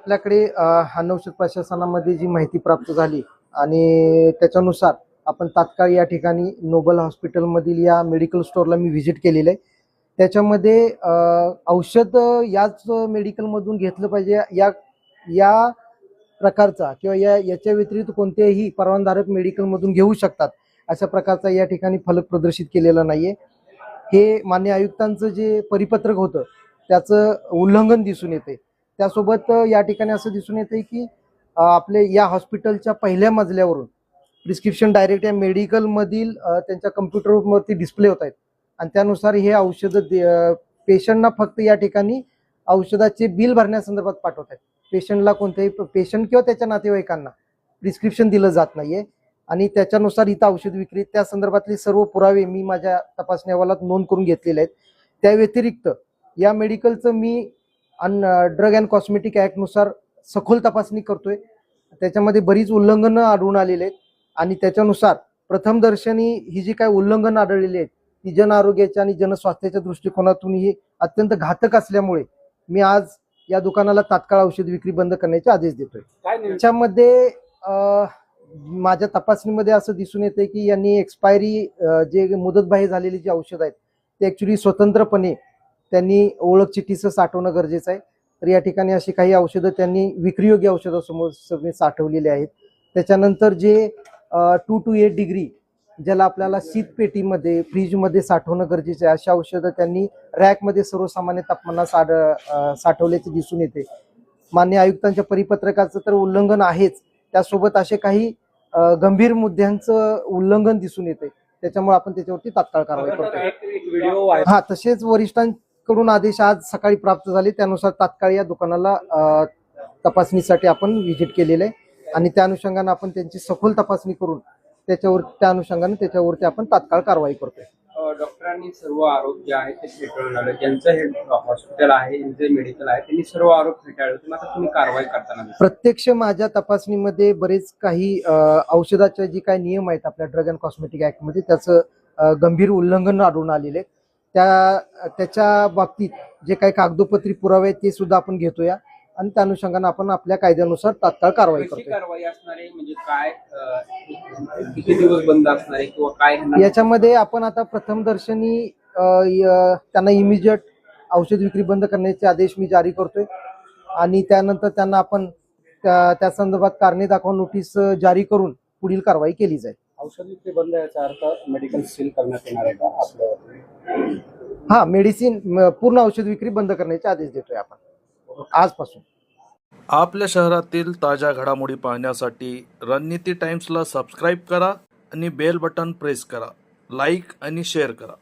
आपल्याकडे अन्न औषध प्रशासनामध्ये जी माहिती प्राप्त झाली आणि त्याच्यानुसार आपण तात्काळ या ठिकाणी नोबल हॉस्पिटलमधील या मेडिकल स्टोअरला मी व्हिजिट केलेलं आहे. त्याच्यामध्ये औषध याच मेडिकलमधून घेतलं पाहिजे या या प्रकारचा किंवा याच्या व्यतिरिक्त कोणत्याही परवानाधारक मेडिकलमधून घेऊ शकतात अशा प्रकारचा या ठिकाणी फलक प्रदर्शित केलेला नाहीये. हे मान्य आयुक्तांचं जे परिपत्रक होतं त्याचं उल्लंघन दिसून येते. त्यासोबत या ठिकाणी असं दिसून येते की आपले या हॉस्पिटलच्या पहिल्या मजल्यावरून प्रिस्क्रिप्शन डायरेक्ट या मेडिकलमधील त्यांच्या कम्प्युटरवरती डिस्प्ले होत आहेत आणि त्यानुसार हे औषधं पेशंटना फक्त या ठिकाणी औषधाचे बिल भरण्यासंदर्भात पाठवत आहेत. पेशंटला कोणत्याही पेशंट किंवा त्याच्या नातेवाईकांना प्रिस्क्रिप्शन दिलं जात नाहीये आणि त्याच्यानुसार इथं औषध विक्री त्या संदर्भातले सर्व पुरावे मी माझ्या तपासणी अहवालात नोंद करून घेतलेले आहेत. त्या व्यतिरिक्त या मेडिकलचं मी ड्रग अँड कॉस्मेटिक ऍक्ट नुसार सखोल तपासणी करतोय. त्याच्यामध्ये बरीच उल्लंघनं आढळून आलेली आहेत आणि त्याच्यानुसार प्रथमदर्शनी ही जी काही उल्लंघन आढळलेली आहेत ती जन आरोग्याच्या आणि जनस्वास्थ्याच्या दृष्टिकोनातून ही अत्यंत घातक असल्यामुळे मी आज या दुकानाला तात्काळ औषध विक्री बंद करण्याचे आदेश देतोय. त्याच्यामध्ये माझ्या तपासणीमध्ये असं दिसून येते की यांनी एक्सपायरी जे मुदतबाह्य झालेली जी औषध आहेत ते ऍक्च्युली स्वतंत्रपणे त्यांनी ओळख चिठ्ठीसह साठवणं गरजेचं आहे. तर या ठिकाणी अशी काही औषधं त्यांनी विक्रीयोग्य औषधासमोर सगळे साठवलेले आहेत. त्याच्यानंतर जे 2 to 8 डिग्री ज्याला आपल्याला शीतपेटीमध्ये फ्रीजमध्ये साठवणं गरजेचं आहे अशा औषधं त्यांनी रॅकमध्ये सर्वसामान्य तापमानात साठवल्याचे दिसून येते. मान्य आयुक्तांच्या परिपत्रकाचं तर उल्लंघन आहेच, त्यासोबत असे काही गंभीर मुद्द्यांचं उल्लंघन दिसून येते. त्याच्यामुळे आपण त्याच्यावरती तात्काळ कारवाई करतो. हा, तसेच वरिष्ठांकडून आदेश आज सकाळी प्राप्त झाले, त्यानुसार तात्काळ या दुकानाला तपासणीसाठी आपण व्हिजिट केलेलं आहे आणि त्या अनुषंगाने आपण त्यांची सखोल तपासणी करून त्या अनुषंगाने त्याच्यावरती आपण तात्काळ कारवाई करतोय. डॉक्टरांनी सर्व आरोप जे आहेत ते फेटाळून लावले. ज्यांचं हे हॉस्पिटल आहे, जे मेडिकल आहे, त्यांनी सर्व आरोप फेटाळले. आता तुम्ही कारवाई करताना प्रत्यक्ष माझ्या तपासणीमध्ये बरेच काही औषधाचे जे काही नियम आहेत आपल्या ड्रग अँड कॉस्मेटिक ऍक्ट मध्ये त्याचं गंभीर उल्लंघन आढळून आलेले. त्याच्या बाबतीत जे काही कागदोपत्री पुरावे आहेत ते सुद्धा आपण घेतोया आणि त्या अनुषंगाने आपण आपल्या कायद्यानुसार तात्काळ कारवाई करतो. कारवाई असणार आहे म्हणजे काय, किती दिवस बंद असणार आहे किंवा काय याच्यामध्ये आपण आता प्रथमदर्शनी त्यांना इमिजिएट औषध विक्री बंद करण्याचे आदेश मी जारी करतोय आणि त्यानंतर त्यांना आपण त्या संदर्भात कारणे दाखवा नोटीस जारी करून पुढील कारवाई केली जाईल. औषध विक्री बंद याचा अर्थ मेडिकल सील करण्यात येणार आहे का आपलं? हा, मेडिसिन पूर्ण औषध विक्री बंद करण्याचे आदेश देतोय आपण आजपासून. आपल्या शहरातील ताज्या घडामोडी पाहण्यासाठी रणनीती टाइम्सला सबस्क्राईब करा आणि बेल बटन प्रेस करा. लाईक आणि शेअर करा.